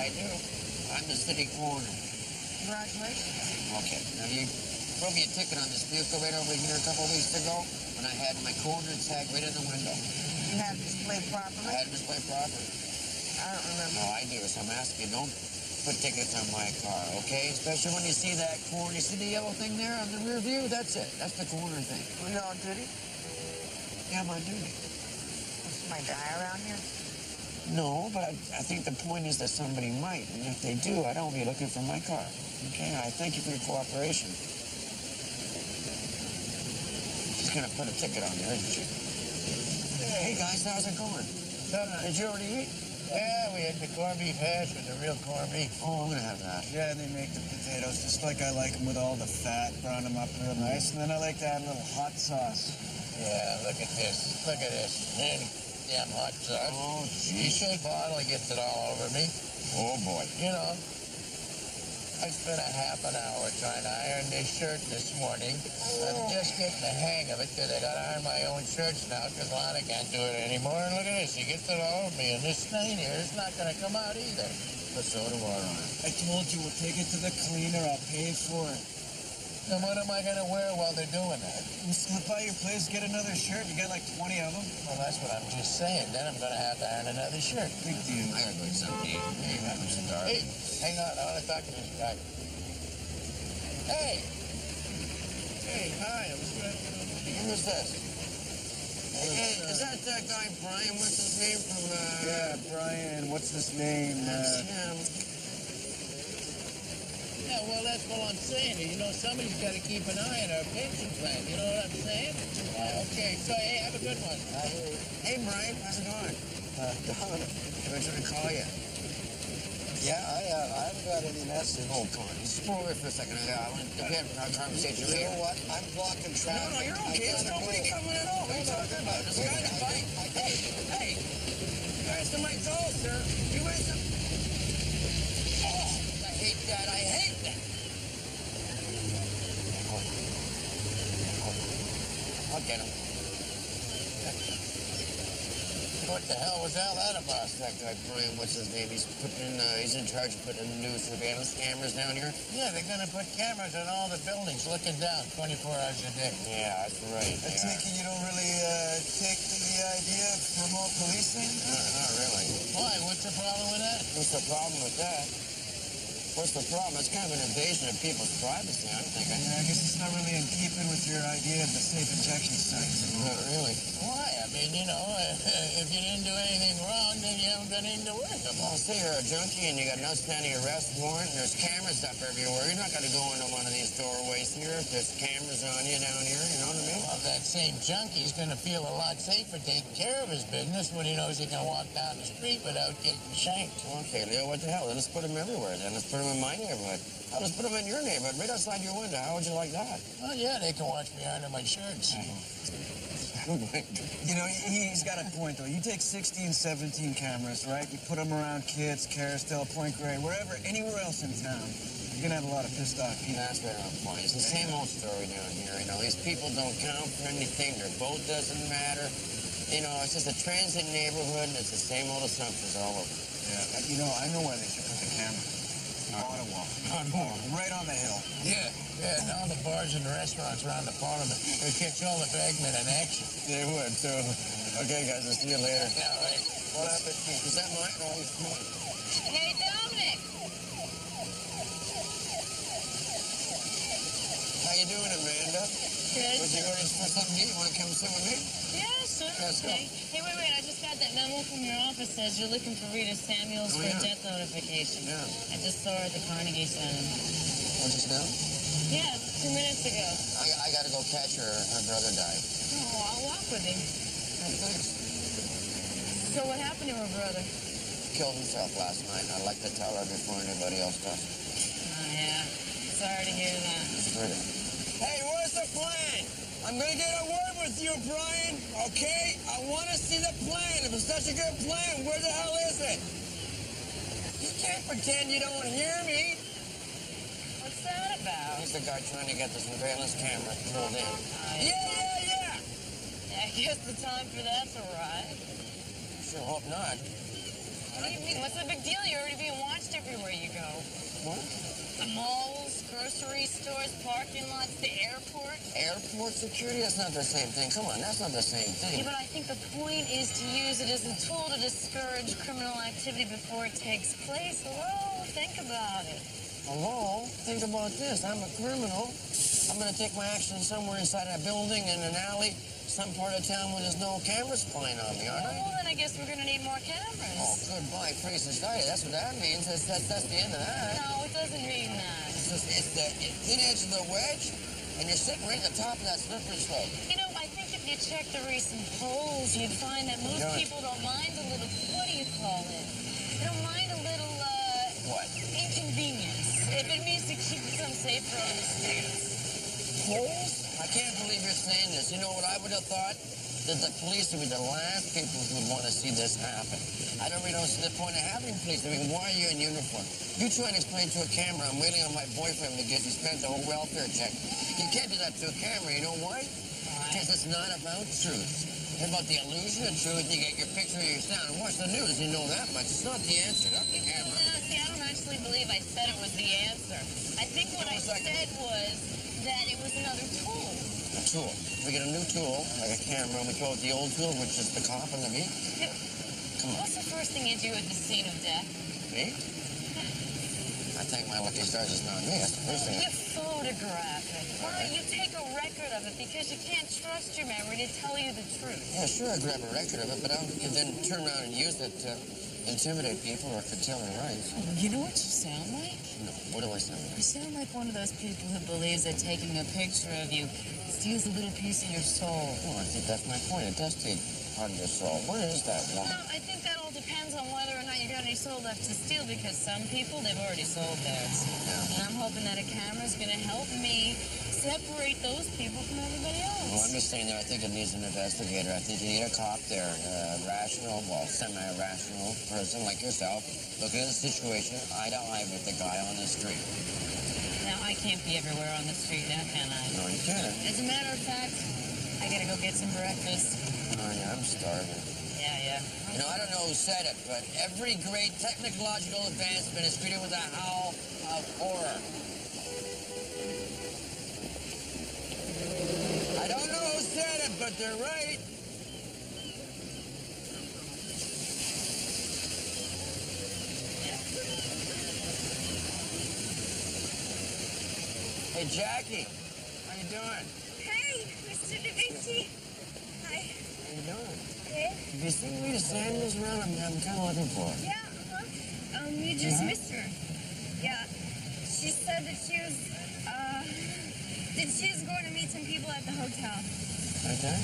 I do. I'm the city coroner. Congratulations. Okay, now you wrote me a ticket on this vehicle right over here a couple of weeks ago when I had my coroner tag right in the window. You had it displayed properly? I had it displayed properly. I don't remember. No, I do, so I'm asking you, don't put tickets on my car, okay? Especially when you see that coroner. You see the yellow thing there on the rear view? That's it. That's the coroner thing. Were you on duty? Yeah, I'm on duty. Does somebody die around here? No, but I think the point is that somebody might. And if they do, I don't be looking for my car. Okay? I thank you for your cooperation. She's gonna put a ticket on there, isn't she? Hey, guys, how's it going? Did you already eat? Yeah, we had the corned beef hash with the real corned beef. Oh, I'm gonna have that. Yeah, and they make the potatoes just like I like them with all the fat, brown them up real nice, and then I like to add a little hot sauce. Yeah, look at this. Look at this. Damn hot sauce. Oh, You geez. shake bottle, it gets it all over me. Oh, boy. You know, I spent a half an hour trying to iron this shirt this morning. I'm just getting the hang of it because I got to iron my own shirts now because Lana can't do it anymore. And look at this. She gets it all over me. And this stain here is not going to come out either. Put soda water on it. I told you, we'll take it to the cleaner, I'll pay for it. Then what am I going to wear while they're doing that? You slip by your place, get another shirt, you got like 20 of them. Well, that's what I'm just saying. Then I'm going to have to iron another shirt. Big deal. I gotta go get something to eat. Hey, have a cigar. Hey, hang on. I want to talk to this guy. Hey. Hey, hi. I was going to... Who's this? Hey, is that guy Brian? What's his name from, Yeah, Brian, what's his name? That's him. Yeah, well, that's what I'm saying. You know, somebody's got to keep an eye on our pension plan. You know what I'm saying? Okay, so, hey, have a good one. Hey, Brian, how's it going? Don. I'm trying to call you. Yeah, I haven't got any message. Oh, come on. Just pull over for a second. I want to have a conversation You here. know what? I'm blocking traffic. No, you're okay. There's nobody coming at all. What are you talking about? This guy to fight. Hey. You answer my call, sir. You answer. Oh, I hate that. I hate that. I'll get him. What the hell was all that about? That guy, Brian, what's his name? He's in charge of putting in new surveillance cameras down here. Yeah, they're going to put cameras on all the buildings looking down 24 hours a day. Yeah, that's right. I take it you don't really take the idea of remote policing? Not really. Why? What's the problem with that? What's the problem with that? What's the problem? It's kind of an invasion of people's privacy, I'm thinking. Yeah, I guess it's not really in keeping with your idea of the safe injection sites. Not really. Why? I mean, you know, if you didn't do anything wrong, then you haven't got anything to worry about. Well, say you're a junkie and you got an outstanding arrest warrant and there's cameras up everywhere. You're not going to go into one of these doorways here if there's cameras on you down here, you know what I mean? Well, that same junkie's going to feel a lot safer taking care of his business when he knows he can walk down the street without getting shanked. Okay, Leo, what the hell? Then let's put them everywhere then. Let's put them in my neighborhood. I'll just put them in your neighborhood, right outside your window. How would you like that? Well, yeah, they can watch me under my shirts. You know, he's got a point, though. You take 16, 17 cameras, right? You put them around kids, Carousel, Point Grey, wherever, anywhere else in town. You're going to have a lot of pissed off people. That's right on point. It's the same old story down here. You know, these people don't count for anything. Their vote doesn't matter. You know, it's just a transit neighborhood, and it's the same old assumptions all over. Yeah, you know, I know why they should put the camera. Ottawa. Right on the hill. Yeah, and all the bars and the restaurants around the Parliament. They catch all the bagmen in action. They would, too. Okay, guys, I'll see you later. Yeah, right. What happened? Is that mine? Oh, it's mine. Hey, Dominic. How you doing, Amanda? Good. Was you going for something to eat? You want to come sit with me? Yeah, sure. Let's go. Okay. Hey, wait. I just got that memo from your office. Says you're looking for Rita Samuels for a death notification. Yeah. I just saw her at the Carnegie Center. What, just now? Yeah, 2 minutes ago. I got to go catch her. Her brother died. Oh, I'll walk with him. Oh, thanks. So what happened to her brother? Killed himself last night. I'd like to tell her before anybody else does. Oh, yeah. Sorry to hear that. It's pretty. Hey, where's the plan? I'm going to get a word with you, Brian, okay? I want to see the plan. If it's such a good plan, where the hell is it? You can't pretend you don't hear me. What's that about? He's the guy trying to get the surveillance camera pulled in. I guess the time for that's arrived. Sure hope not. I What do you mean? What's the big deal? You're already being watched everywhere you go. What? The malls, grocery stores, parking lots, the airport. Airport security? That's not the same thing. Come on, that's not the same Yeah, thing. but I think the point is to use it as a tool to discourage criminal activity before it takes place. Hello? Think about it. Hello? Think about this. I'm a criminal. I'm going to take my action somewhere inside a building, in an alley, some part of town where there's no cameras spying on me, aren't I? Well, then I guess we're going to need more Oh, cameras. goodbye, free society. That's what that means. That's the end of that. No, it doesn't mean that. It's the thin edge of the wedge, and you're sitting right at the top of that slippery slope. You know, I think if you check the recent polls, you'd find that most Yeah. people don't mind a little, what do you call it? They don't mind a little, What? inconvenience. If it means to keep them safer on the streets. Polls? I can't believe you're saying this. You know what I would have thought? That the police would be the last people who would want to see this happen. I don't really see the point of having police. I mean, why are you in uniform? You try and explain to a camera, I'm waiting on my boyfriend to get, he spent the whole welfare check. You can't do that to a camera, you know why? Because it's not about truth. It's about the illusion of truth. You get your picture, your sound. Watch the news, you know that much. It's not the answer, not the camera. No, see, I don't actually believe I said it was the answer. I think what I said was that it was another tool. A tool. We get a new tool, like a camera, and we throw out the old tool, which is the cop and the beat. Come on. What's the first thing you do at the scene of death? Me? I thank my lucky stars it's not me. That's the first thing. You photograph it. Well, you take a record of it because you can't trust your memory to tell you the truth. Yeah, sure, I grab a record of it, but I don't then turn around and use it to intimidate people or curtail their rights. You know what you sound like? No, what do I sound like? You sound like one of those people who believes that taking a picture of you steals a little piece of your soul. Well, I think that's my point. It does take part of your soul. Where is that one? Well, I think that all depends on whether or not you got any soul left to steal, because some people, they've already sold theirs. Yeah. And I'm hoping that a camera's going to help me separate those people from everybody Well, I'm else. just saying that I think it needs an investigator. I think you need a cop there, rational, well, semi-rational person like yourself, looking at the situation eye to eye with the guy on the street. Now, I can't be everywhere on the street now, can I? No, you can't. As a matter of fact, I got to go get some breakfast. Oh, yeah, I'm starving. Yeah. You know, I don't know who said it, but every great technological advancement is greeted with a howl of horror. I don't know who said it, but they're right. Hey, Jackie, how you doing? Hey, Mr. Da Vinci. Hi. How you doing? Hey. Have you seen Rita Samuels around? I'm kind of looking for her. Yeah, you just missed her. Yeah. She said that she was going to meet some people at the hotel. Okay.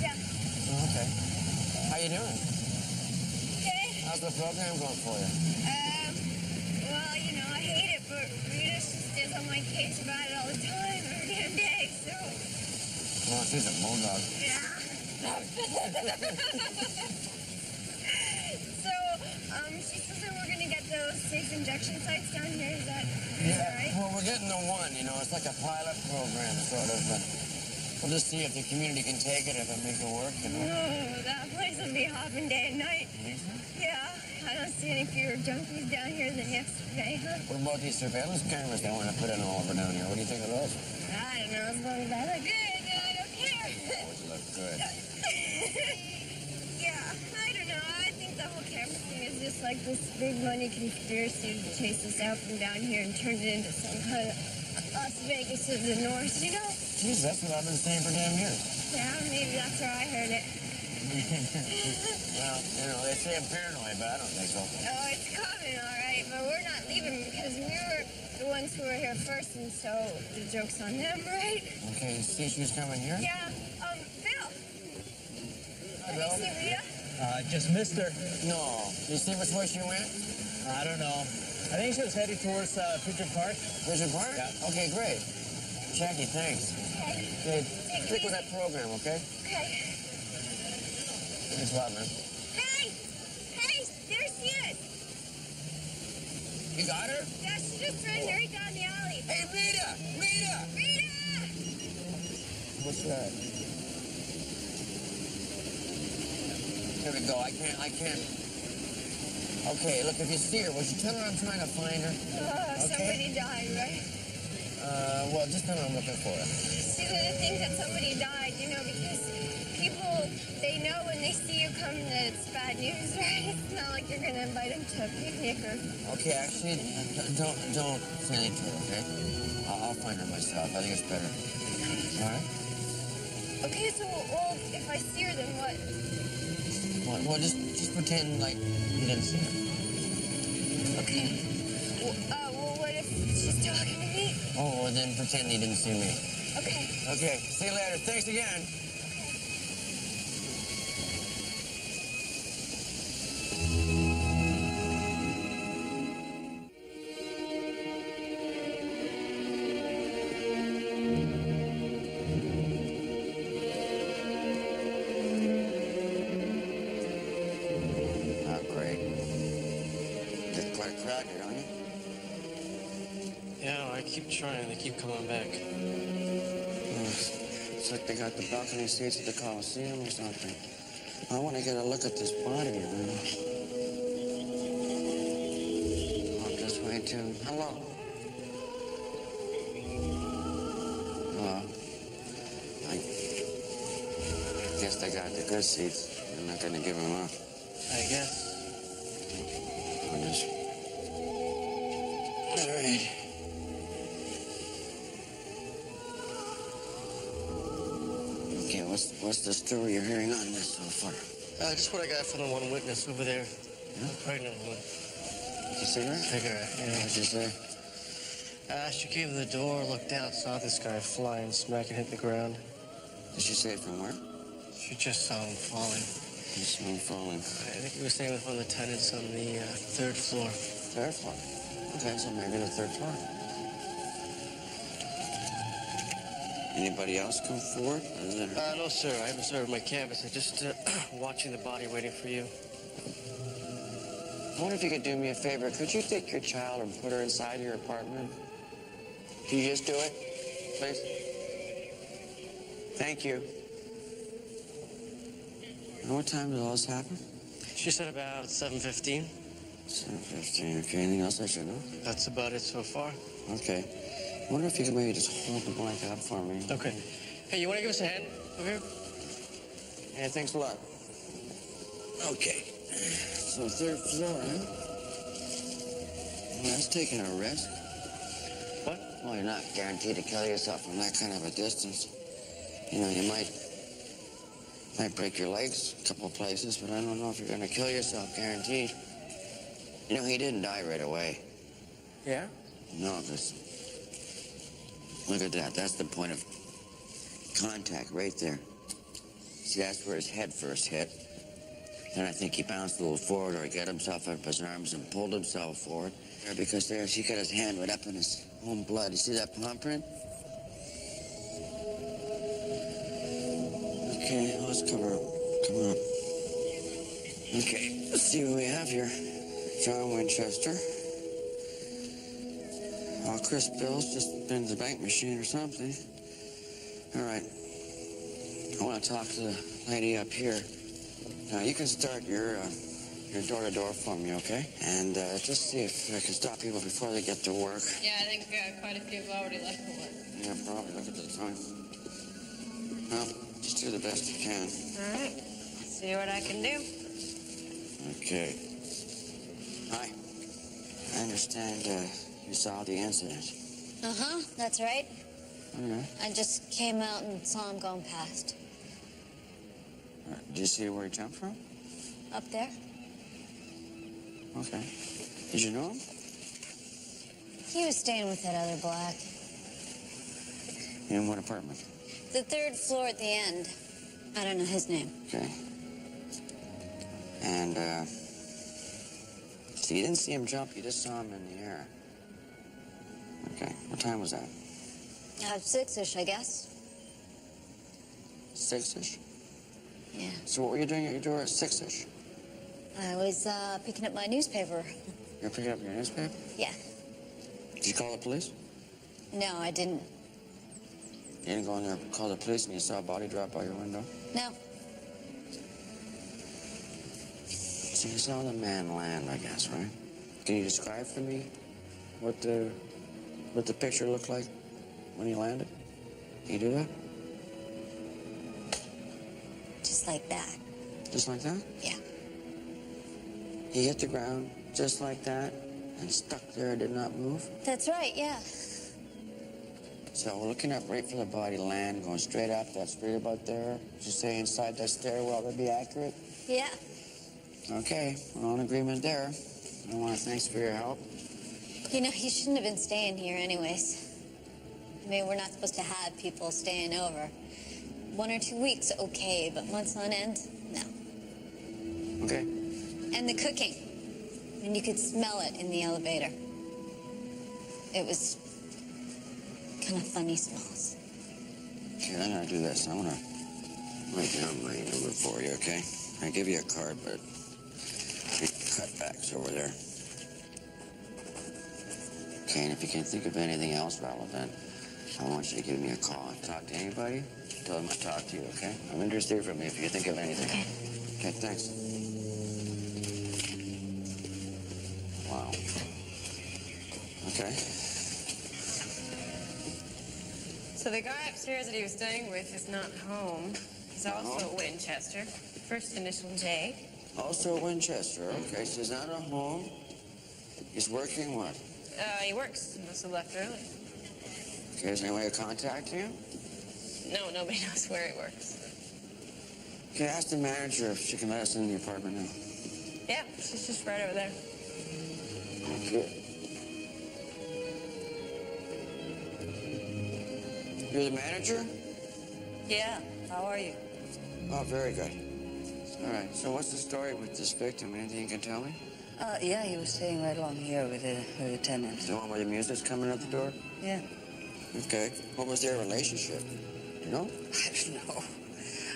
Yeah. Oh, okay. How you doing? Okay. How's the program going for you? Well, you know, I hate it, but Rita, she stays on my case about it all the time, every damn day, so. Well, she's a bulldog. Yeah. So, she says that we're gonna get those safe injection sites down here. Is that right? Well, we're getting the one, you know, it's like a pilot program, sort of, but we'll just see if the community can take it, if it makes it work, you know. No, that place will be hopping day and night. Yeah, I don't see any fewer junkies down here than yesterday, huh? What about these surveillance cameras they want to put in all over down here? What do you think of those? I don't know, as long as I look good, then I don't care. Always look good. Yeah, I don't know. I think the whole camera thing is just like this big money conspiracy to chase us out from down here and turn it into some kind of Las Vegas of the North, you know? Jeez, that's what I've been saying for damn years. Yeah, maybe that's where I heard it. Well, you know, they say I'm paranoid, but I don't think so. Oh, it's coming, all right, but we're not leaving because we were the ones who were here first, and so the joke's on them, right? Okay, you see she's coming here? Yeah, Bill. Did Hello? you see Rita? Just missed her. No. You see which way she went? I don't know. I think she was headed towards Pigeon Park. Vision Park? Yeah. Okay, great. Jackie, thanks. Okay. Okay, stick with that program, okay? Okay. Thanks a lot, man. Hey! Hey, there she is. You got her? Yeah, she just ran right down the alley. Hey, Rita! Rita! Rita! What's that? Here we go. I can't. Okay, look, if you see her, would you tell her I'm trying to find her? Somebody died, right? Well, just tell her I'm looking for her. See, the thing that somebody died, you know, because people, they know when they see you coming that it's bad news, right? It's not like you're going to invite them to a picnic or... Okay, actually, don't say anything to her, okay? I'll find her myself. I think it's better. All right? Okay, so, well, if I see her, then what? Well, just pretend like you didn't see her. Okay. Well, what if she's talking to me? Oh, well, then pretend you didn't see me. Okay. Okay, see you later. Thanks again. Oh, great. Get quite crowded, don't you? Yeah, I keep trying. They keep coming back. It's like they got the balcony seats at the Coliseum or something. I want to get a look at this body, man. Walk this way, too. Hello. Hello. I guess they got the good seats. I'm not going to give them up. I guess. I'll just... All right. Okay, what's the story you're hearing on this so far? Just what I got from the one witness over there. Yeah? The pregnant one. You see her? Cigarette, yeah. What'd you say? She came to the door, looked out, saw this guy flying, smack and hit the ground. Did she say from where? She just saw him falling. You saw him falling. I think he was staying with one of the tenants on the third floor. Third floor. Okay, so maybe the third floor. Anybody else come forward? No, sir. I haven't served my canvas. I'm just watching the body, waiting for you. I wonder if you could do me a favor. Could you take your child and put her inside your apartment? Can you just do it, please? Thank you. And what time did all this happen? She said about 7:15. 7:15. Okay, anything else I should know? That's about it so far. Okay. I wonder if you could maybe just hold the blanket up for me. Okay. Hey, you want to give us a hand over here? Yeah, thanks a lot. Okay. So third floor, huh? Well, that's taking a risk. What? Well, you're not guaranteed to kill yourself from that kind of a distance. You know, you might break your legs a couple of places, but I don't know if you're going to kill yourself, guaranteed. You know, he didn't die right away. Yeah? No, this... Look at that. That's the point of contact right there. See, that's where his head first hit. Then I think he bounced a little forward, or he got himself up his arms and pulled himself forward. Because there, he got his hand right up in his own blood. You see that palm print? Okay, let's cover up. Come on. Okay, let's see what we have here. John Winchester. Chris Bill's just been to the bank machine or something. All right. I want to talk to the lady up here. Now, you can start your door-to-door for me, okay? And just see if I can stop people before they get to work. Yeah, I think quite a few have already left for work. Yeah, probably. Look at the time. Well, just do the best you can. All right. See what I can do. Okay. Hi. I understand you saw the incident. Uh-huh, that's right. Okay. I just came out and saw him going past. Did you see where he jumped from? Up there? Okay. Did you know him? He was staying with that other black. In what apartment? The third floor at the end. I don't know his name. Okay. And, so you didn't see him jump, you just saw him in the air. Okay. What time was that? 6-ish, I guess. 6-ish? Yeah. So what were you doing at your door at 6-ish? I was picking up my newspaper. You're picking up your newspaper? Yeah. Did you call the police? No, I didn't. You didn't go in there and call the police and you saw a body drop by your window? No. So So you saw the man land, I guess, right? Can you describe for me what the picture looked like when he landed? Can you do that? Just like that. Just like that? Yeah. He hit the ground just like that and stuck there, did not move? That's right, yeah. So we're looking up right for the body land, going straight up, that's straight about there. Did you say inside that stairwell, that'd be accurate? Yeah. Okay, we're on agreement there. I want to thanks for your help. You know, he shouldn't have been staying here anyways. I mean, we're not supposed to have people staying over. 1 or 2 weeks, okay, but months on end, no. Okay. And the cooking. And you could smell it in the elevator. It was kind of funny smells. Okay, I'm gonna do this. I'm gonna write down my number for you, okay? I give you a card, but the cutback's over there. Okay, and if you can think of anything else relevant, I want you to give me a call and talk to anybody. Tell them I talked to you, okay? I'm interested from you if you think of anything. Okay. Okay, thanks. Wow. Okay. So the guy upstairs that he was staying with is not home. He's also at Winchester. First initial J. Also at Winchester. Okay, so he's not at home. He's working what? He works. He must have left early. Okay, is there any way of contacting him? No, nobody knows where he works. Okay, ask the manager if she can let us in the apartment now. Yeah, she's just right over there. Okay. You're the manager? Yeah. How are you? Oh, very good. All right, so what's the story with this victim? Anything you can tell me? Yeah, he was staying right along here with a tenant. The one where the music's coming out the door? Yeah. Okay. What was their relationship? You know? I don't know.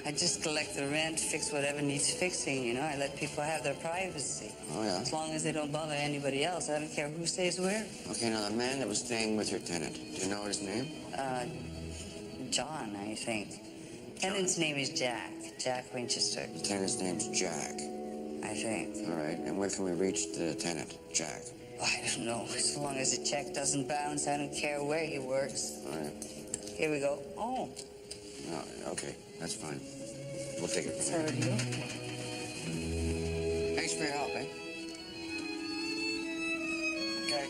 I just collect the rent, fix whatever needs fixing, you know. I let people have their privacy. Oh, yeah? As long as they don't bother anybody else. I don't care who stays where. Okay, now the man that was staying with your tenant, do you know his name? John, I think. Tenant's name is Jack. Jack Winchester. The tenant's name's Jack. I think. All right, and where can we reach the tenant, Jack? I don't know. As long as the check doesn't bounce, I don't care where he works. All right. Here we go. Oh. No, okay, that's fine. We'll take it from So there. do you? Thanks for your help, eh? Okay.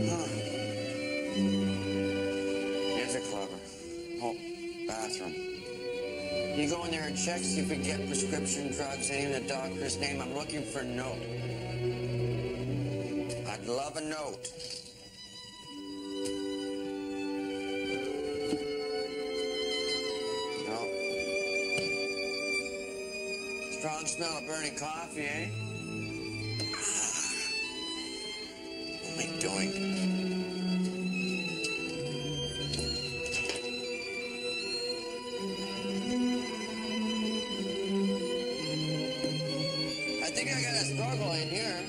Huh. Here's a clever. Oh, bathroom. You go in there and check, see if we get prescription drugs, any of the doctor's name. I'm looking for a note. I'd love a note. No. Strong smell of burning coffee, eh? What am I doing? I think I got a struggle in here.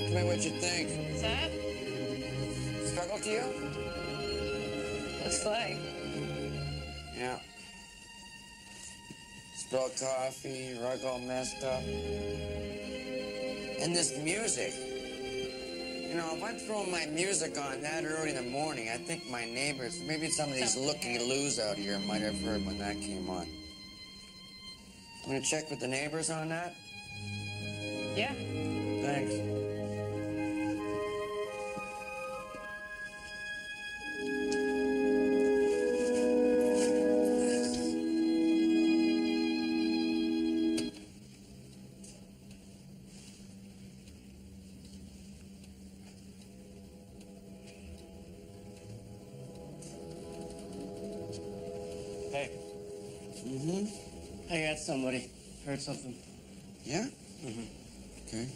Tell me what you think. What's that? Struggle to you? Looks like. Yeah. Spilled coffee, rug all messed up. And this music. You know, if I'm throwing my music on that early in the morning, I think my neighbors, maybe some of these looky-loos out here might have heard when that came on. I'm gonna check with the neighbors on that. Yeah. Thanks. Hey. Mm-hmm. I got somebody. Heard something. Yeah? Mm-hmm. Okay.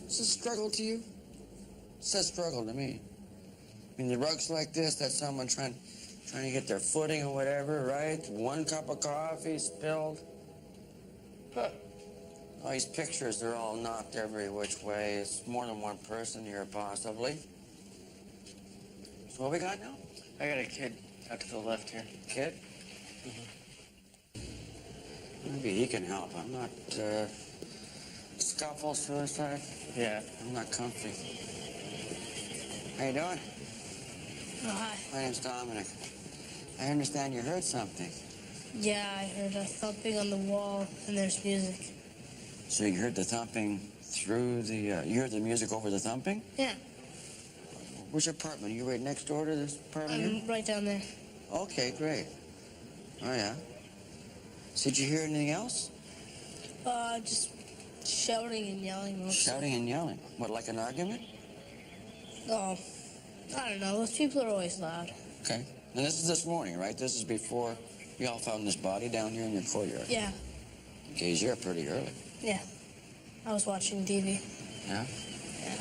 Is this a struggle to you? It says struggle to me. I mean, the rug's like this, that's someone trying to get their footing or whatever, right? One cup of coffee spilled. Huh. All these pictures, they're all knocked every which way. It's more than one person here, possibly. So what we got now? I got a kid out to the left here. Kid? Maybe he can help. I'm not, scuffle, suicide? Yeah. I'm not comfy. How you doing? Oh, hi. My name's Dominic. I understand you heard something. Yeah, I heard a thumping on the wall, and there's music. So you heard the thumping through the, you heard the music over the thumping? Yeah. Where's your apartment? Are you right next door to this apartment here? I'm right down there. Okay, great. Oh, yeah. So did you hear anything else? Just shouting and yelling mostly. Shouting and yelling. What, like an argument? Oh, I don't know. Those people are always loud. Okay. And this is this morning, right? This is before you all found this body down here in your courtyard. Yeah. Okay, you're here pretty early. Yeah. I was watching TV. Yeah? Yeah.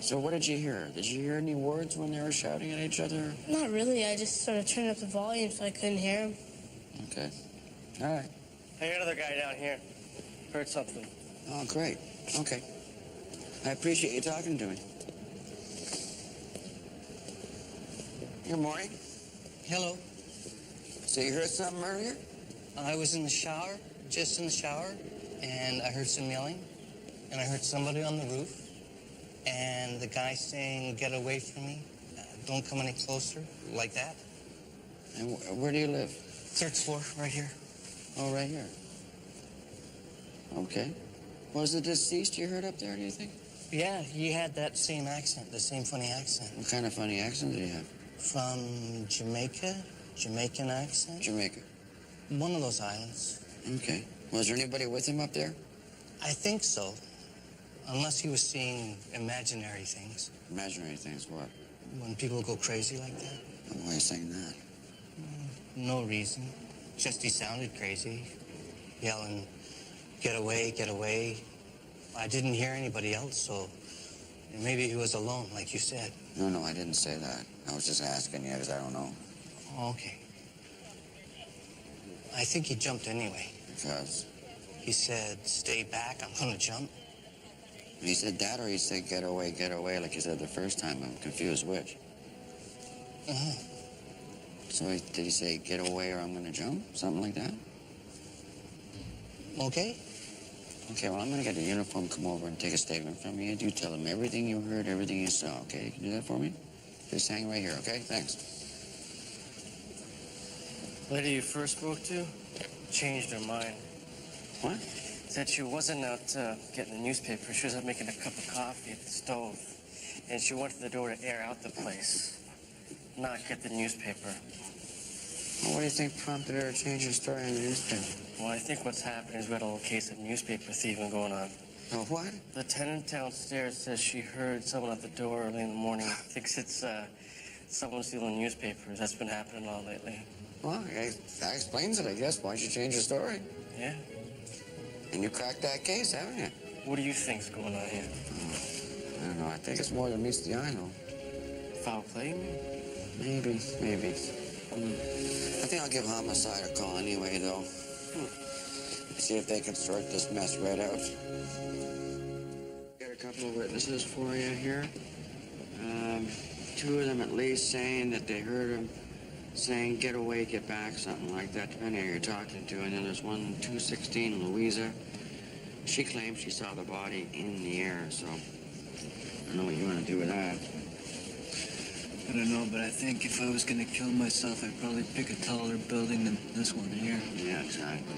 So what did you hear? Did you hear any words when they were shouting at each other? Not really. I just sort of turned up the volume so I couldn't hear them. Okay. All right. I heard another guy down here. Heard something. Oh, great. Okay. I appreciate you talking to me. Good morning. Hello. So you heard something earlier? I was in the shower, just in the shower, and I heard some yelling, and I heard somebody on the roof, and the guy saying, "Get away from me, don't come any closer," like that. And where do you live? 3rd floor, right here. Oh, right here. Okay. Was the deceased you heard up there, do you think? Yeah, he had that same accent, the same funny accent. What kind of funny accent did he have? From Jamaica, Jamaican accent. Jamaica. One of those islands. Okay. Was there anybody with him up there? I think so, unless he was seeing imaginary things. Imaginary things, what? When people go crazy like that. Why are you saying that? No reason. Just he sounded crazy. Yelling, "Get away, get away." I didn't hear anybody else, so maybe he was alone, like you said. No, I didn't say that. I was just asking you because I don't know. Okay. I think he jumped anyway. Because? He said, "Stay back, I'm gonna jump." He said that or he said, get away, like you said the first time. I'm confused which. Uh-huh. So did he say, get away or I'm going to jump? Something like that? Okay. Okay, well, I'm going to get a uniform, come over and take a statement from you. You tell him everything you heard, everything you saw, okay? You can do that for me? Just hang right here, okay? Thanks. Lady you first spoke to changed her mind. What? Said she wasn't out getting the newspaper. She was out making a cup of coffee at the stove. And she went to the door to air out the place, not get the newspaper. Well, what do you think prompted her to change her story in the newspaper? Well, I think what's happened is we had a little case of newspaper thieving going on. Oh, what? The tenant downstairs says she heard someone at the door early in the morning. Thinks it's someone stealing newspapers. That's been happening a lot lately. Well, that explains it, I guess. Why don't you change your story? Yeah. And you cracked that case, haven't you? What do you think's going on here? I don't know. I think it's more than meets the eye, though. Foul play, Maybe. I think I'll give homicide a call anyway, though. See if they can sort this mess right out. Got a couple of witnesses for you here. 2 of them at least saying that they heard him saying, get away, get back, something like that, depending on who you're talking to. And then there's one, 216, Louisa. She claims she saw the body in the air, so I don't know what you want to do with that. I don't know, but I think if I was going to kill myself, I'd probably pick a taller building than this one here. Yeah, exactly.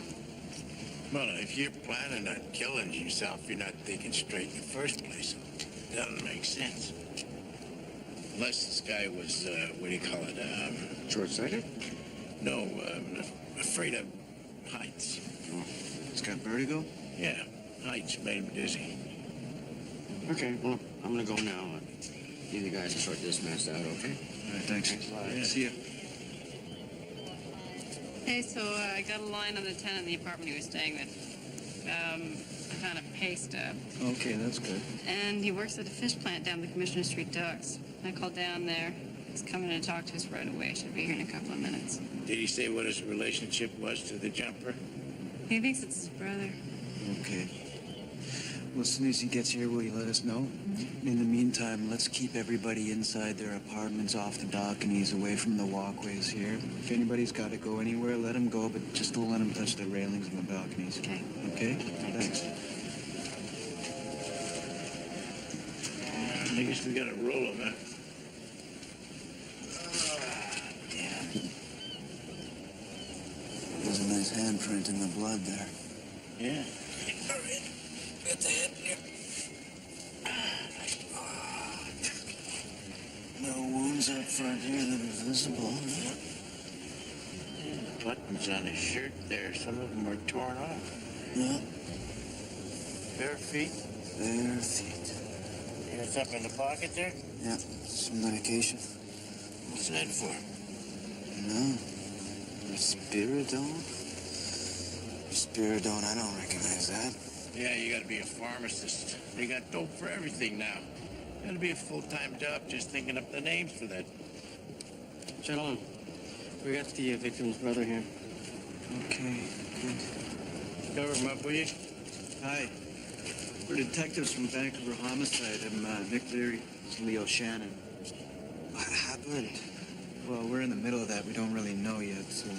Well, if you're planning on killing yourself, you're not thinking straight in the first place. Doesn't make sense. Unless this guy was, what do you call it, short-sighted? No, afraid of heights. Oh, it's got vertigo? Yeah, heights made him dizzy. Okay, well, I'm gonna go now. You guys can sort this mess out, okay? All right, thanks. Yeah. See ya. Hey, so I got a line on the tenant in the apartment he was staying with. I found a pay stub. Okay, that's good. And he works at a fish plant down the Commissioner Street docks. I called down there. He's coming to talk to us right away. Should be here in a couple of minutes. Did he say what his relationship was to the jumper? He thinks it's his brother. Okay. Well, as soon as he gets here, will you let us know? In the meantime, let's keep everybody inside their apartments, off the balconies, away from the walkways here. If anybody's got to go anywhere, let them go, but just don't let them touch the railings on the balconies. Okay. Okay? Thanks. I guess we got a roll of that. There's a nice handprint in the blood there. Yeah. All right. Get the head here. No wounds up front here that are visible. Buttons on his shirt there. Some of them are torn off. Yeah. Bare feet? Bare feet. You got something in the pocket there? Yeah. Some medication. What's that for? No. Spiridone? Spiridone, I don't recognize that. Yeah, you gotta be a pharmacist. They got dope for everything now. Gotta be a full-time job just thinking up the names for that. Gentlemen, we got the victim's brother here. Okay, good. Cover him up, will you? Hi. We're detectives from Vancouver Homicide. I'm Nick Leary. It's Leo Shannon. What happened? Well, we're in the middle of that. We don't really know yet, so...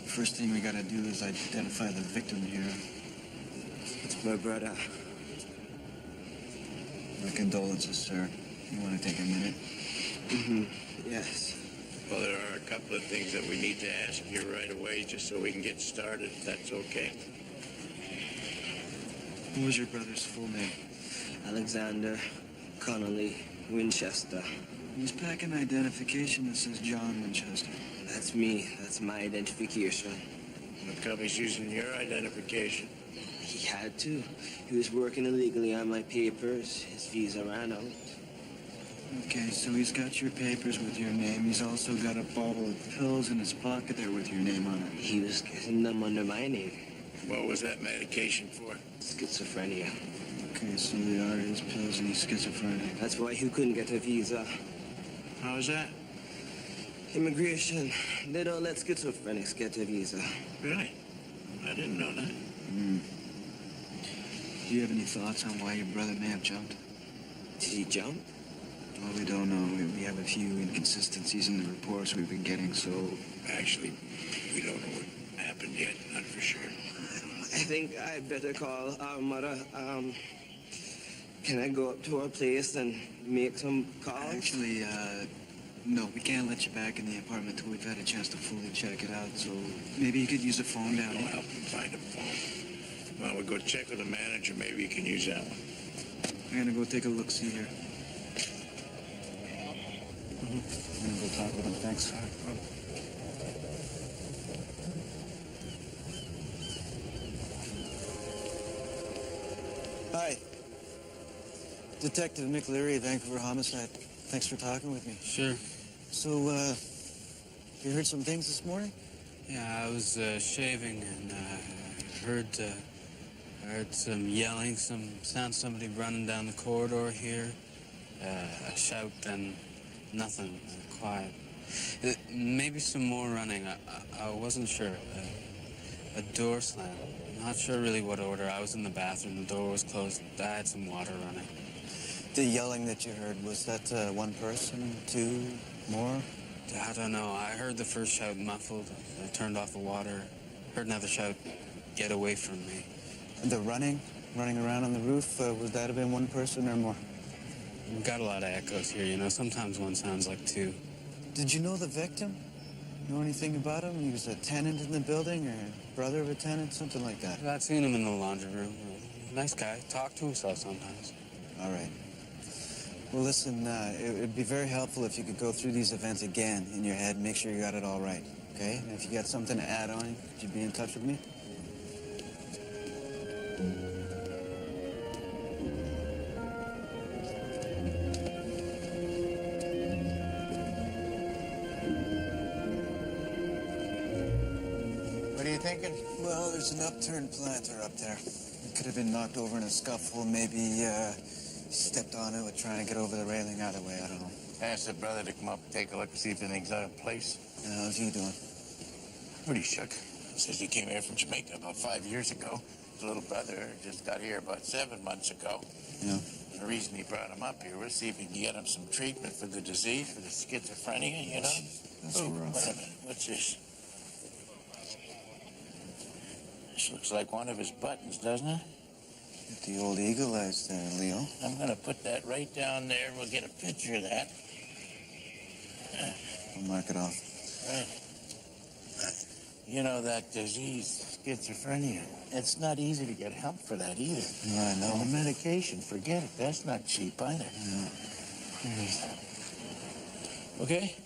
First thing we gotta do is identify the victim here. It's my brother. My condolences, sir. You want to take a minute? Mm-hmm. Yes. Well, there are a couple of things that we need to ask you right away just so we can get started, if that's okay. What was your brother's full name? Alexander Connolly Winchester. He's packing identification that says John Winchester. That's me. That's my identification. How come he's using your identification? He had to. He was working illegally on my papers. His visa ran out. Okay, so he's got your papers with your name. He's also got a bottle of pills in his pocket there with your name on it. He was getting them under my name. What was that medication for? Schizophrenia. Okay, so they are his pills and he's schizophrenic. That's why he couldn't get a visa. How was that? Immigration. They don't let schizophrenics get a visa. Really? I didn't know that. Do you have any thoughts on why your brother may have jumped? Did he jump? Well, we don't know. We have a few inconsistencies in the reports we've been getting, so... Actually, we don't know what happened yet, not for sure. I think I'd better call our mother. Can I go up to her place and make some calls? Actually, no, we can't let you back in the apartment till we've had a chance to fully check it out, so maybe you could use a phone down I'll here. help him find a phone. Well, we'll go check with the manager. Maybe you can use that one. I'm gonna go take a look-see here. I'm gonna go talk with him. Thanks. Hi. Detective Nick Leary, Vancouver Homicide. Thanks for talking with me. Sure. So, you heard some things this morning? Yeah, I was shaving and heard some yelling, somebody running down the corridor here. A shout, then nothing, quiet. Maybe some more running. I wasn't sure. A door slam. Not sure really what order. I was in the bathroom. The door was closed. I had some water running. The yelling that you heard, was that one person, two, more? I don't know. I heard the first shout muffled. I turned off the water. Heard another shout, get away from me. And the running around on the roof, would that have been one person or more? We've got a lot of echoes here, you know. Sometimes one sounds like two. Did you know the victim? Know anything about him? He was a tenant in the building or brother of a tenant, something like that? I'd seen him in the laundry room. Nice guy. Talked to himself sometimes. All right. Well, listen, it would be very helpful if you could go through these events again in your head, make sure you got it all right, okay? And if you got something to add on, could you be in touch with me? What are you thinking? Well, there's an upturned planter up there. It could have been knocked over in a scuffle, maybe, stepped on it, trying to get over the railing. Either way, I don't know. Ask the brother to come up and take a look and see if anything's out of place. How's he doing? Pretty shook. Says he came here from Jamaica about 5 years ago. little brother just got here about 7 months ago. Yeah. The reason he brought him up here was see if he can get him some treatment for the disease, for the schizophrenia, you know? That's rough. Wait a minute. What's this? This looks like one of his buttons, doesn't it? Get the old eagle eyes there, Leo. I'm going to put that right down there. We'll get a picture of that. I'll mark it off. Right. You know, that disease, schizophrenia, it's not easy to get help for that either. No, I know. And the medication, forget it. That's not cheap either. Yeah. Okay?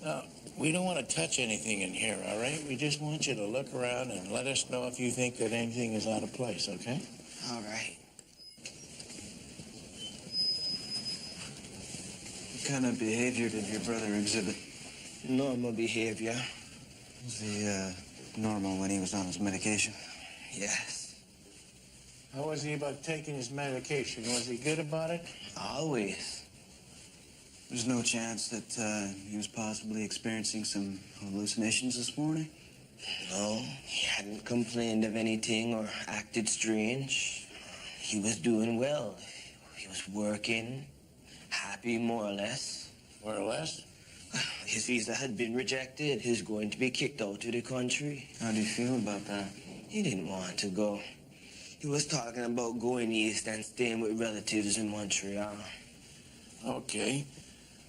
Now, we don't want to touch anything in here, all right? We just want you to look around and let us know if you think that anything is out of place, okay? All right. What kind of behavior did your brother exhibit? Normal behavior. Was he, normal when he was on his medication? Yes. How was he about taking his medication? Was he good about it? Always. There's no chance that, he was possibly experiencing some hallucinations this morning? No, he hadn't complained of anything or acted strange. He was doing well. He was working, happy more or less. More or less? His visa had been rejected. He was going to be kicked out of the country. How do you feel about that? He didn't want to go. He was talking about going east and staying with relatives in Montreal. Okay.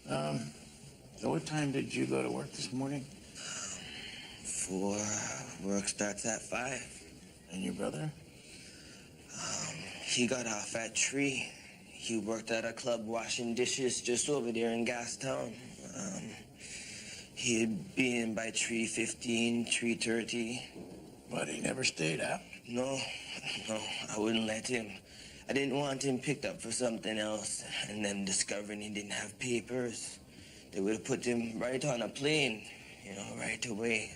So what time did you go to work this morning? 4. Work starts at 5. And your brother? He got off at 3. He worked at a club washing dishes just over there in Gastown. He'd be in by 3:15, 3:30. But he never stayed out? No, I wouldn't let him. I didn't want him picked up for something else, and then discovering he didn't have papers. They would have put him right on a plane, right away.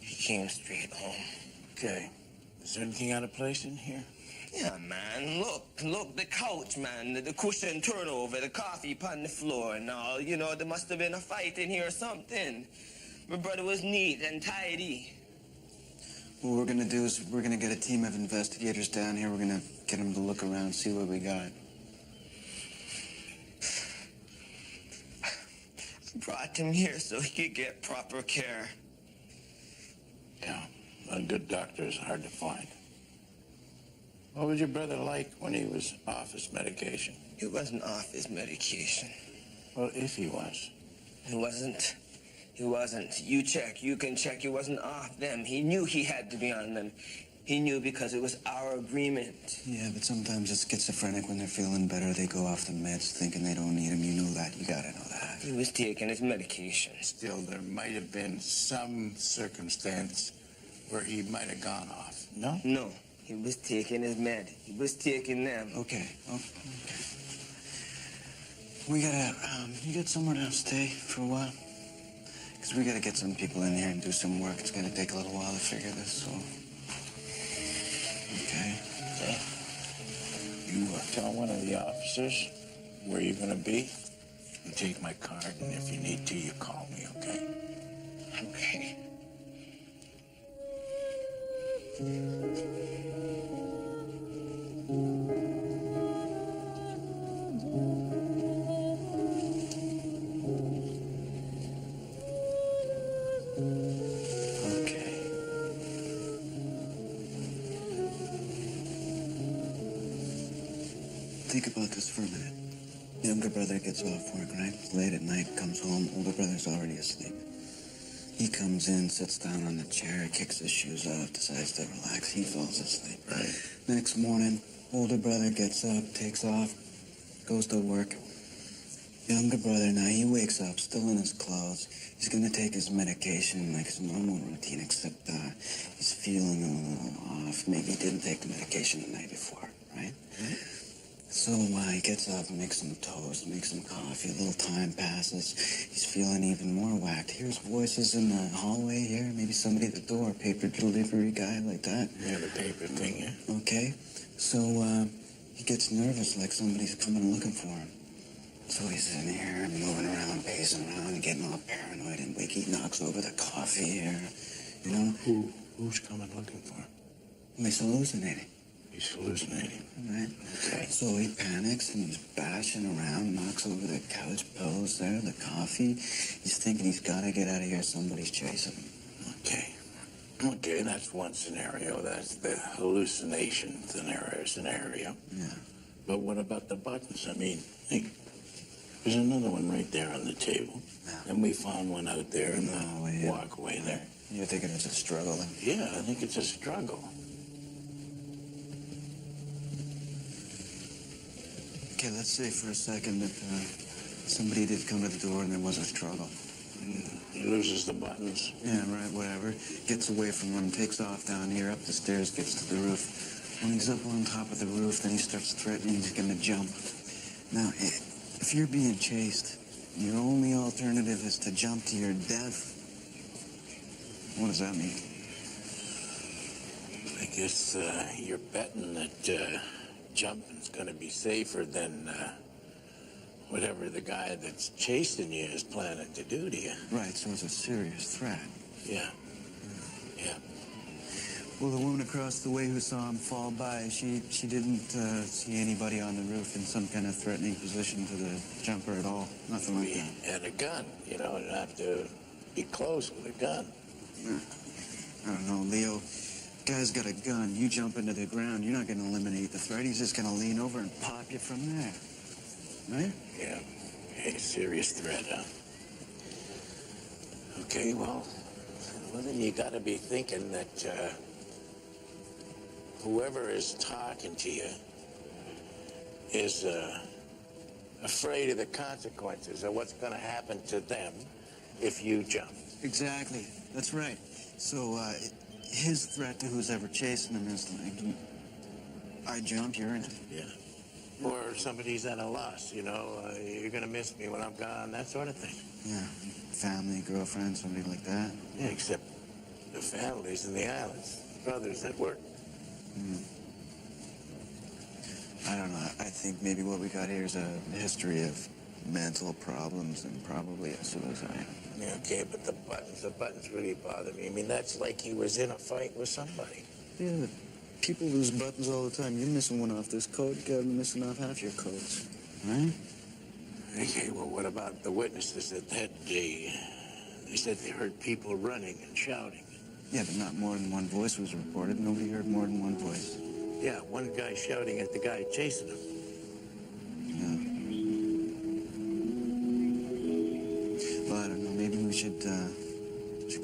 He came straight home. Okay. Is there anything out of place in here? Yeah, man, look, the couch, man, the cushion turnover, the coffee upon the floor and all. There must have been a fight in here or something. My brother was neat and tidy. What we're gonna do is we're gonna get a team of investigators down here. We're gonna get them to look around, see what we got. I brought him here so he could get proper care. Yeah, a good doctor is hard to find. What was your brother like when he was off his medication? He wasn't off his medication. Well, if he was. He wasn't. You can check. He wasn't off them. He knew he had to be on them. He knew because it was our agreement. Yeah, but sometimes a schizophrenic, when they're feeling better, they go off the meds thinking they don't need them. You know that. You gotta know that. He was taking his medication. Still, there might have been some circumstance where he might have gone off, no? No. He was taking his med. He was taking them. Okay. We gotta, you get somewhere to stay for a while? Because we gotta get some people in here and do some work. It's gonna take a little while to figure this, so... Okay. You tell one of the officers where you're gonna be. You take my card, and if you need to, you call me, okay? Okay. Think about this for a minute. Younger brother gets off work, right? Late at night, comes home. Older brother's already asleep. He comes in, sits down on the chair, kicks his shoes off, decides to relax. He falls asleep. Right. Next morning, older brother gets up, takes off, goes to work. Younger brother, now he wakes up, still in his clothes. He's gonna take his medication like his normal routine, except he's feeling a little off. Maybe he didn't take the medication the night before, right? Mm-hmm. So he gets up and makes some toast, makes some coffee. A little time passes. He's feeling even more whacked. Hears voices in the hallway here. Maybe somebody at the door, paper delivery guy like that. Yeah, the paper thing, yeah. Okay. So he gets nervous, like somebody's coming looking for him. So he's in here, moving around, pacing around, getting all paranoid and wake. He knocks over the coffee here. You know? Who's coming looking for him? He's hallucinating. He's hallucinating. Right. Okay. So he panics and he's bashing around, knocks over the couch pillows there, the coffee. He's thinking he's got to get out of here. Somebody's chasing him. Okay. Okay, that's one scenario. That's the hallucination scenario. Yeah. But what about the buttons? I mean, hey, there's another one right there on the table. Yeah. And we found one out there in the walkway there. You're thinking it's a struggle then? Yeah, I think it's a struggle. Okay, let's say for a second that somebody did come to the door and there was a struggle. He loses the buttons. Yeah, right, whatever. Gets away from them, takes off down here, up the stairs, gets to the roof. When he's up on top of the roof, then he starts threatening he's gonna jump. Now, if you're being chased, your only alternative is to jump to your death. What does that mean? I guess you're betting that jumping's gonna be safer than whatever the guy that's chasing you is planning to do to you. Right, so it's a serious threat. Yeah. Yeah. Well, the woman across the way who saw him fall by, she didn't see anybody on the roof in some kind of threatening position to the jumper at all. Nothing like that. And a gun, you know, you have to be close with a gun. I don't know, Leo. Guy's got a gun. You jump into the ground, you're not going to eliminate the threat. He's just going to lean over and pop you from there. Right? Yeah. A serious threat, huh? Okay, well, then you got to be thinking that whoever is talking to you is afraid of the consequences of what's going to happen to them if you jump. Exactly. That's right. So, his threat to who's ever chasing him is like, I jump, you're in it. Yeah. Or somebody's at a loss, you know, you're going to miss me when I'm gone, that sort of thing. Yeah. Family, girlfriend, somebody like that. Yeah, except the families in the islands, brothers at work. I don't know. I think maybe what we got here is a history of mental problems and probably a suicide. Yeah, okay, but the buttons really bother me. I mean, that's like he was in a fight with somebody. Yeah, people lose buttons all the time. You're missing one off this coat. You gotta be missing off half your coats, right? Okay, well, what about the witnesses that day? They said they heard people running and shouting. Yeah, but not more than one voice was reported. Nobody heard more than one voice. Yeah, one guy shouting at the guy chasing him. Well, I don't know. Maybe we should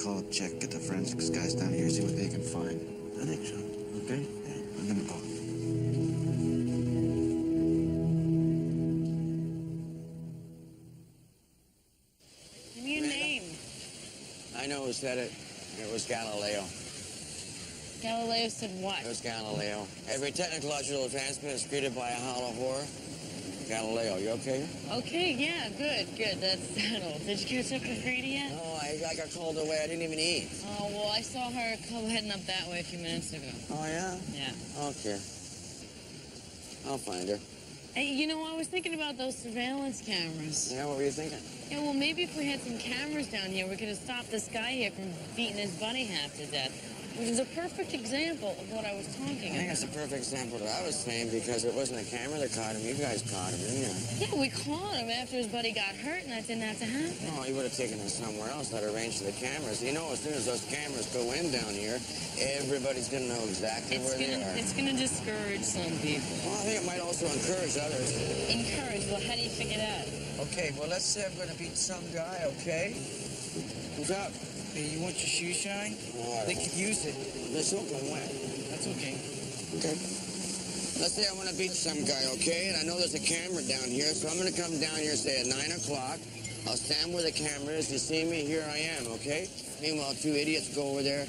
call up, check, get the forensics guys down here, see what they can find. I think so. Okay? Yeah. I'm gonna call. Give me a name. I know who said it. It was Galileo. Galileo said what? It was Galileo. Every technological advancement is greeted by a howl of horror. Galileo, you okay? Okay, yeah, good. That's settled. Did you catch up with Grady yet? No, I got called away. I didn't even eat. Oh, well, I saw her heading up that way a few minutes ago. Oh, yeah? Yeah. Okay. I'll find her. Hey, you know, I was thinking about those surveillance cameras. Yeah, what were you thinking? Yeah, well, maybe if we had some cameras down here, we could have stopped this guy here from beating his buddy half to death. Which is a perfect example of what I was talking I think about. it's a perfect example of what I was saying because it wasn't a camera that caught him. You guys caught him, didn't you? Yeah, we caught him after his buddy got hurt, and that didn't have to happen. No, you would have taken him somewhere else, let arrange for the cameras. You know, as soon as those cameras go in down here, everybody's going to know exactly where they are. It's going to discourage some people. Well, I think it might also encourage others. Encourage? Well, how do you figure that? Okay, well, let's say I'm going to beat some guy, okay? Who's up? Hey, you want your shoe shine? They could use it. Let's hope I'm wet. That's okay. Okay. Let's say I want to beat some guy, okay? And I know there's a camera down here, so I'm going to come down here, say, at 9 o'clock. I'll stand where the camera is. You see me? Here I am, okay? Meanwhile, two idiots go over there,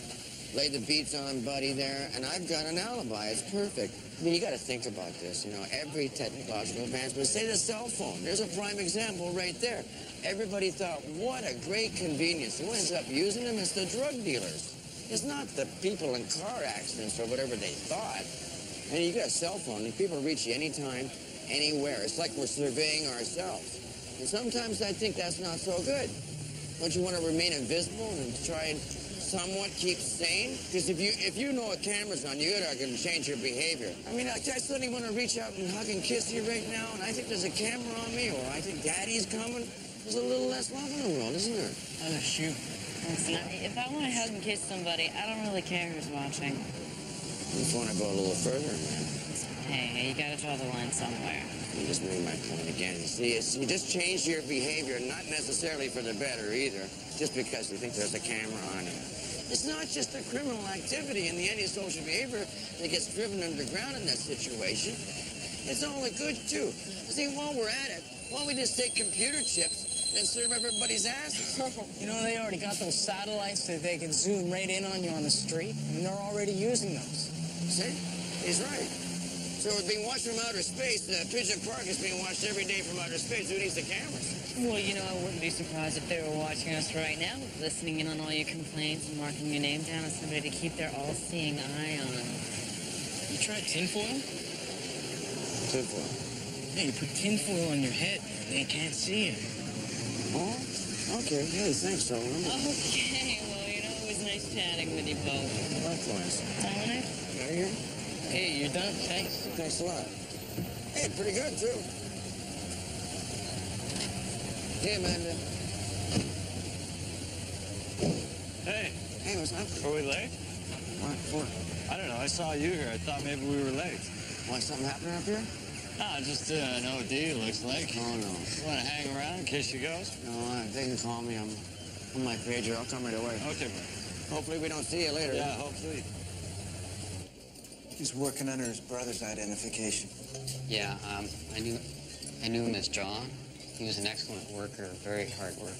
lay the beats on Buddy there, and I've got an alibi. It's perfect. I mean, you got to think about this, you know, every technological advancement. Say the cell phone. There's a prime example right there. Everybody thought, what a great convenience. Who ends up using them? It's the drug dealers. It's not the people in car accidents or whatever they thought. And you got a cell phone, and people reach you anytime, anywhere. It's like we're surveying ourselves. And sometimes I think that's not so good. Don't you want to remain invisible and try and somewhat keep sane? Because if you know a camera's on you, are going to change your behavior. I mean, I suddenly want to reach out and hug and kiss you right now, and I think there's a camera on me, or I think Daddy's coming. There's a little less love in the world, isn't there? Oh, shoot. Listen, if I want to hug and kiss somebody, I don't really care who's watching. I just want to go a little further, man. Hey, you gotta draw the line somewhere. You just made my point again. You just changed your behavior, not necessarily for the better either, just because you think there's a camera on it. It's not just a criminal activity and the antisocial behavior that gets driven underground in that situation. It's all the good, too. See, while we're at it, why don't we just take computer chips and serve everybody's asses? You know, they already got those satellites that they can zoom right in on you on the street, and they're already using those. See? He's right. So we're being watched from outer space. Pigeon Park is being watched every day from outer space. Who needs the cameras? Well, you know, I wouldn't be surprised if they were watching us right now, listening in on all your complaints and marking your name down as somebody to keep their all-seeing eye on. You tried tinfoil? Tinfoil? Yeah, you put tinfoil on your head, and they can't see it. Oh, okay. Yeah, thanks, so. Okay, well, you know, it was nice chatting with you both. Likewise. All right. Are you? Hey, you're done. Thanks. Thanks a lot. Hey, pretty good, too. Hey, Amanda. Hey. Hey, what's up? Are we late? What? I don't know. I saw you here. I thought maybe we were late. Why, something happening up here? Ah, just an OD, looks like. Oh, no. You want to hang around in case she goes? No, they can call me. I'm on my pager. I'll come right away. Okay, man. Hopefully we don't see you later. Yeah, hopefully. He's working under his brother's identification. Yeah, I knew him as John. He was an excellent worker, very hard worker.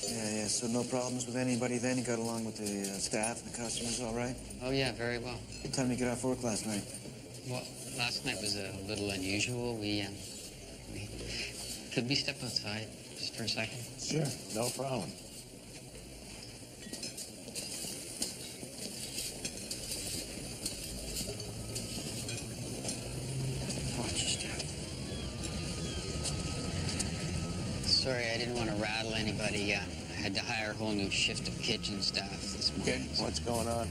Yeah, so no problems with anybody then? You got along with the staff and the customers all right? Oh, yeah, very well. What time did you get off work last night? Well, last night was a little unusual. Could we step outside just for a second? Sure, no problem. Watch your step. Sorry, I didn't want to rattle anybody. I had to hire a whole new shift of kitchen staff this morning. Okay, what's going on?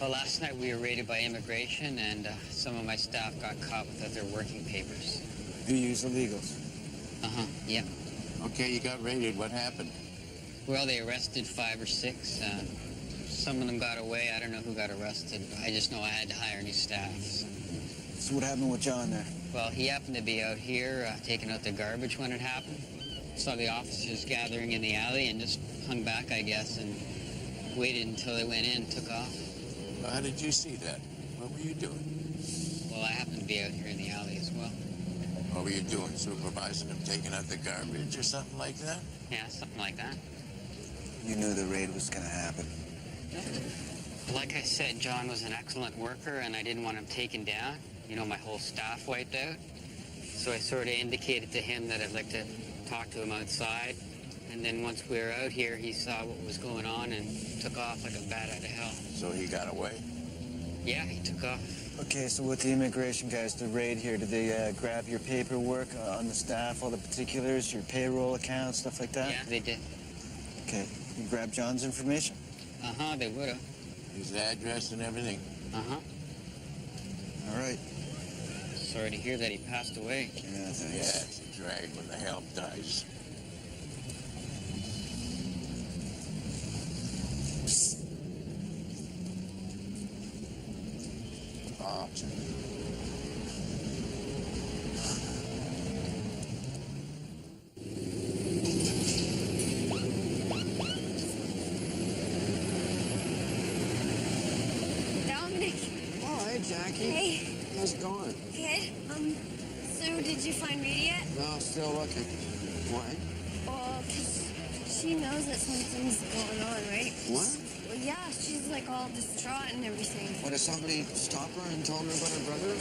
Well, last night we were raided by immigration, and some of my staff got caught without their working papers. You use illegals? Uh-huh, yeah. Okay, you got raided. What happened? Well, they arrested 5 or 6. Some of them got away. I don't know who got arrested. I just know I had to hire new staff. So what happened with John there? Well, he happened to be out here taking out the garbage when it happened. Saw the officers gathering in the alley and just hung back, I guess, and waited until they went in and took off. Well, how did you see that? What were you doing? Well, I happened to be out here in the alley as well. What were you doing? Supervising them taking out the garbage or something like that? Yeah, something like that. You knew the raid was going to happen. Like I said, John was an excellent worker, and I didn't want him taken down. You know, my whole staff wiped out. So I sort of indicated to him that I'd like to talk to him outside. And then once we were out here, he saw what was going on and took off like a bat out of hell. So he got away? Yeah, he took off. Okay, so with the immigration guys, the raid here, did they grab your paperwork on the staff, all the particulars, your payroll account, stuff like that? Yeah, they did. Okay, you grabbed John's information? Uh-huh, they would have. His address and everything? Uh-huh. All right. Sorry to hear that he passed away. Yeah, thanks. Yeah, it's a drag when the help dies. Oh. Dominic. Oh, hey, Jackie. Hey. How's it going? Good. So did you find Rita yet? No, still looking. Why? Well, 'cause she knows that something's going on, right? What? Well, yeah, she's like all distraught and everything. What, did somebody stop her and told her about her brother?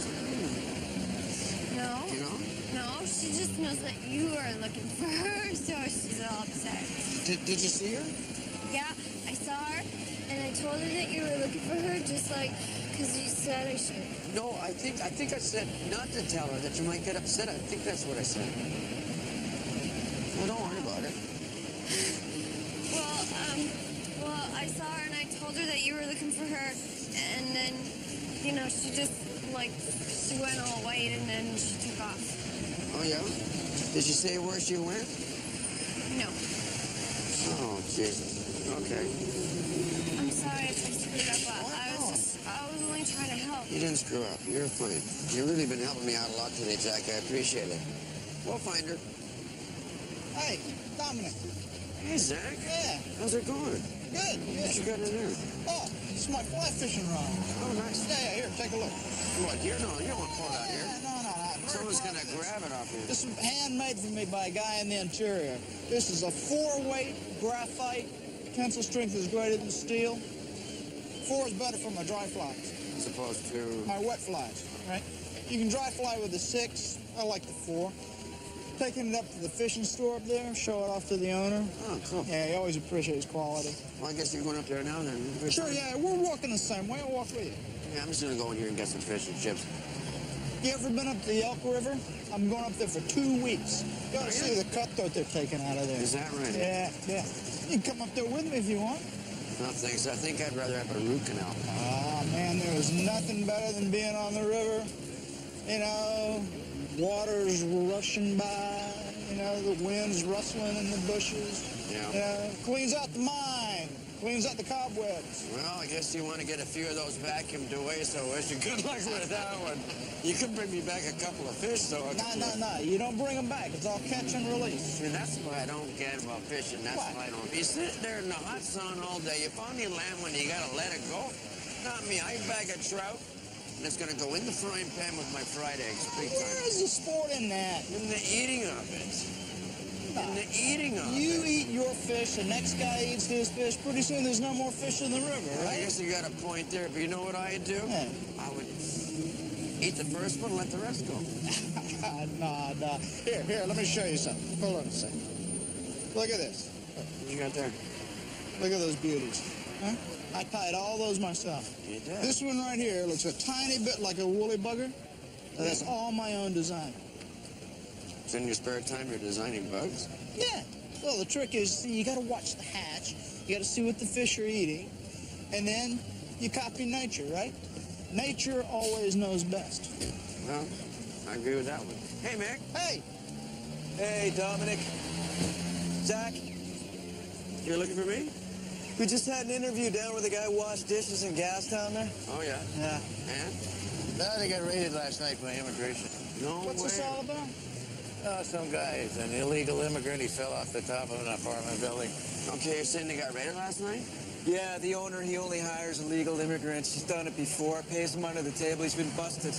No. You know? No, she just knows that you are looking for her, so she's all upset. Did you see her? Yeah, I saw her, and I told her that you were looking for her, just like, because you said I should. No, I think I said not to tell her that you might get upset. I think that's what I said. Well, don't worry about it. Well, I saw her and I told her that you were looking for her, and then, you know, she just, like, she went all white, and then she took off. Oh, yeah? Did she say where she went? No. Oh, Jesus. Okay. I'm sorry if I screwed up. I was only trying to help. You didn't screw up. You're fine. You've really been helping me out a lot today, Jack. I appreciate it. We'll find her. Hey, Dominic. Hey, Zach. Yeah. How's it going? Good. What you got in there? Oh, this is my fly fishing rod. Oh, nice. Yeah, here, take a look. What, here? No, you don't want to pull it out here. No. Someone's going to grab it off you. This is handmade for me by a guy in the interior. This is a 4-weight graphite. Tensile strength is greater than steel. 4 is better for my dry flies. As opposed to... My wet flies, right? You can dry fly with the 6. I like the 4. Taking it up to the fishing store up there, show it off to the owner. Oh, cool. Yeah, he always appreciates quality. Well, I guess you're going up there now then. Sure, yeah, we're walking the same way. I'll walk with you. Yeah, I'm just going to go in here and get some fish and chips. You ever been up the Elk River? I'm going up there for 2 weeks. You ought to see the cutthroat they're taking out of there. Is that right? Yeah. You can come up there with me if you want. No, thanks. I think I'd rather have a root canal. Ah, man, there was nothing better than being on the river. You know, water's rushing by. You know, the wind's rustling in the bushes. Yeah. You know, cleans out the mind. Cleans out the cobwebs. Well, I guess you want to get a few of those vacuumed away, so I wish you good luck with that one. You could bring me back a couple of fish, though. No. You don't bring them back. It's all catch and release. And that's what I don't get about fishing. That's why I don't. You sit there in the hot sun all day. You finally land when you got to let it go. Not me. I bag a trout, and it's going to go in the frying pan with my fried eggs. Big time. Where is the sport in that? In the eating of it. In the eating of You eat your fish, the next guy eats his fish. Pretty soon there's no more fish in the river, right? I guess you got a point there, but you know what I'd do? Yeah. I would eat the first one and let the rest go. No. Here, let me show you something. Hold on a second. Look at this. What you got there? Look at those beauties. Huh? I tied all those myself. You did? This one right here looks a tiny bit like a woolly bugger. That's all my own design. So in your spare time, you're designing bugs? Yeah. Well, the trick is, see, you got to watch the hatch. You got to see what the fish are eating. And then you copy nature, right? Nature always knows best. Well, I agree with that one. Hey, Mick. Hey. Hey, Dominic. Zach. You're looking for me? We just had an interview down where the guy washed dishes in Gastown there. Oh, yeah. Yeah. And? No, they got raided last night by immigration. No What's way. this all about? Some guy is an illegal immigrant. He fell off the top of an apartment building. Okay, you're saying they got raided last night? Yeah, the owner, he only hires illegal immigrants. He's done it before, pays them under the table. He's been busted.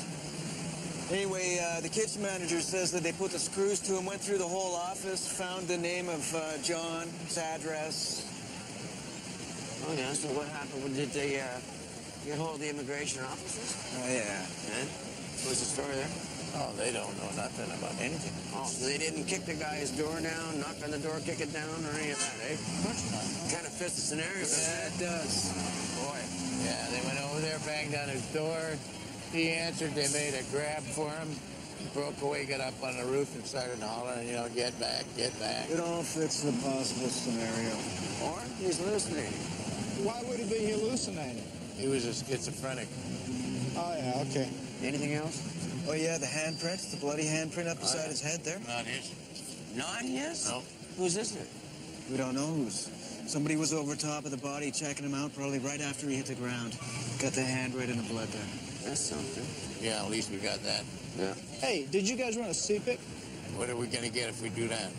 Anyway, the kitchen manager says that they put the screws to him, went through the whole office, found the name of John, his address. Oh, yeah, so what happened? Did they get hold of the immigration officers? Oh, yeah. And? What's the story there? Oh, they don't know nothing about anything. Oh, so they didn't kick the guy's door down, knock on the door, kick it down, or any of that, eh? Of course not. Kind of fits the scenario, doesn't Yeah, it? it does. Boy. Yeah, they went over there, banged on his door. He answered. They made a grab for him. Broke away, got up on the roof, and started hollering, you know, get back, get back. It all fits the possible scenario. Or he's hallucinating. Why would he be hallucinating? He was a schizophrenic. Oh, yeah, okay. Anything else? Oh, yeah, the handprints, the bloody handprint up beside his head there. Not his. Not his? No. Who's this then? We don't know who's. Somebody was over top of the body checking him out probably right after he hit the ground. Got the handwriting and the blood there. That's something. Yeah, at least we got that. Yeah. Hey, did you guys run a CPIC? What are we going to get if we do that?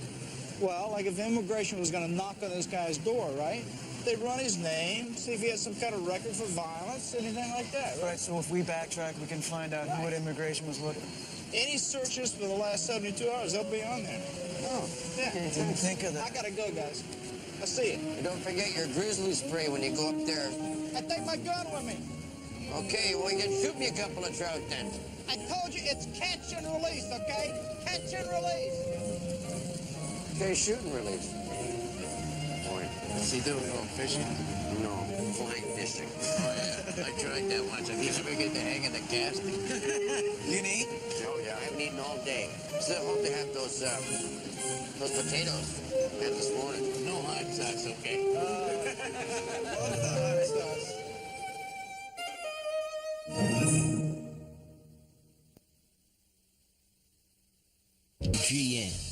Well, like if immigration was going to knock on this guy's door, right? They'd run his name, see if he had some kind of record for violence, anything like that, right? Right, so if we backtrack, we can find out who at immigration was looking. Any searches for the last 72 hours, they'll be on there. Oh. Yeah. Didn't think of that. I gotta go, guys. I see you. And don't forget your grizzly spray when you go up there. I take my gun with me. Okay, well, you can shoot me a couple of trout then. I told you it's catch and release, okay? Catch and release. Okay, shoot and release. Boy. What's he doing? Going fishing? No, flying fishing. Oh, yeah. I tried that once. Have you ever get the hang of the casting? You can eat? Oh, yeah, I haven't eaten all day. Still hope they have those potatoes. Had this morning. No hot sauce, okay? What's the hot sauce? GN.